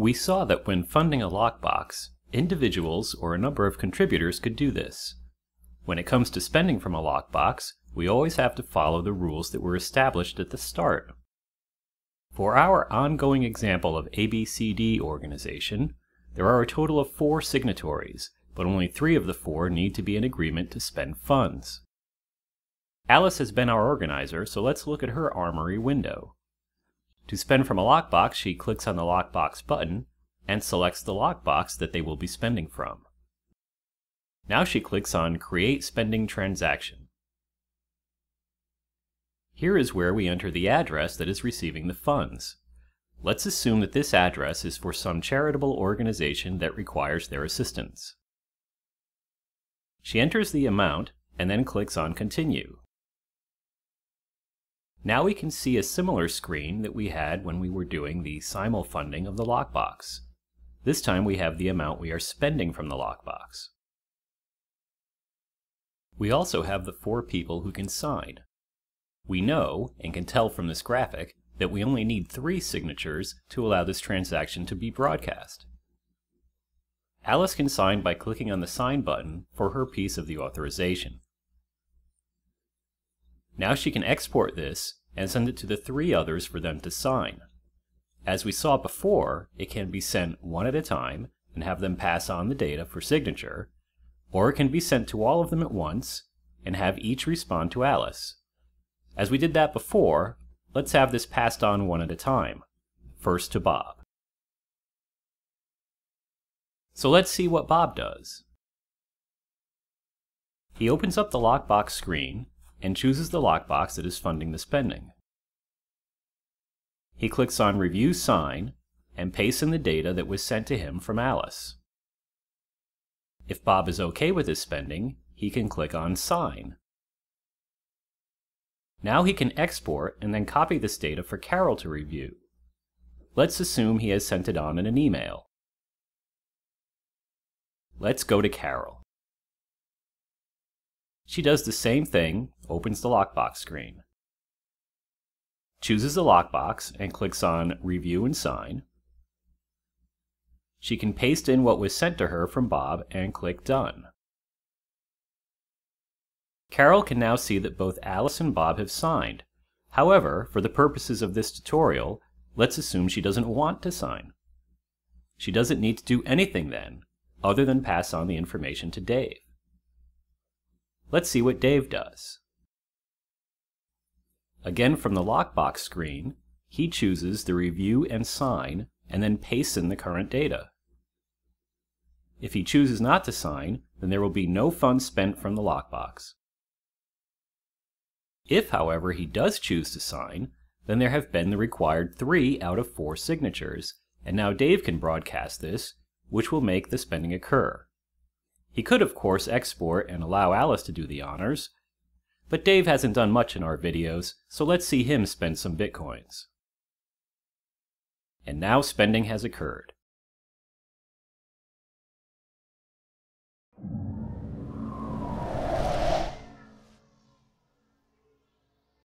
We saw that when funding a lockbox, individuals or a number of contributors could do this. When it comes to spending from a lockbox, we always have to follow the rules that were established at the start. For our ongoing example of ABCD organization, there are a total of 4 signatories, but only 3 of the 4 need to be in agreement to spend funds. Alice has been our organizer, so let's look at her Armory window. To spend from a lockbox, she clicks on the Lockbox button and selects the lockbox that they will be spending from. Now she clicks on Create Spending Transaction. Here is where we enter the address that is receiving the funds. Let's assume that this address is for some charitable organization that requires their assistance. She enters the amount and then clicks on Continue. Now we can see a similar screen that we had when we were doing the simul-funding of the lockbox. This time we have the amount we are spending from the lockbox. We also have the 4 people who can sign. We know, and can tell from this graphic, that we only need 3 signatures to allow this transaction to be broadcast. Alice can sign by clicking on the Sign button for her piece of the authorization. Now she can export this and send it to the 3 others for them to sign. As we saw before, it can be sent one at a time and have them pass on the data for signature, or it can be sent to all of them at once and have each respond to Alice. As we did that before, let's have this passed on one at a time, first to Bob. So let's see what Bob does. He opens up the lockbox screen and chooses the lockbox that is funding the spending. He clicks on Review Sign and pastes in the data that was sent to him from Alice. If Bob is okay with his spending, he can click on Sign. Now he can export and then copy this data for Carol to review. Let's assume he has sent it on in an email. Let's go to Carol. She does the same thing, opens the lockbox screen, chooses the lockbox and clicks on Review and Sign. She can paste in what was sent to her from Bob and click Done. Carol can now see that both Alice and Bob have signed. However, for the purposes of this tutorial, let's assume she doesn't want to sign. She doesn't need to do anything then, other than pass on the information to Dave. Let's see what Dave does. Again, from the lockbox screen, he chooses the Review and Sign and then pastes in the current data. If he chooses not to sign, then there will be no funds spent from the lockbox. If, however, he does choose to sign, then there have been the required 3 out of 4 signatures, and now Dave can broadcast this, which will make the spending occur. He could, of course, export and allow Alice to do the honors, but Dave hasn't done much in our videos, so let's see him spend some bitcoins. And now spending has occurred.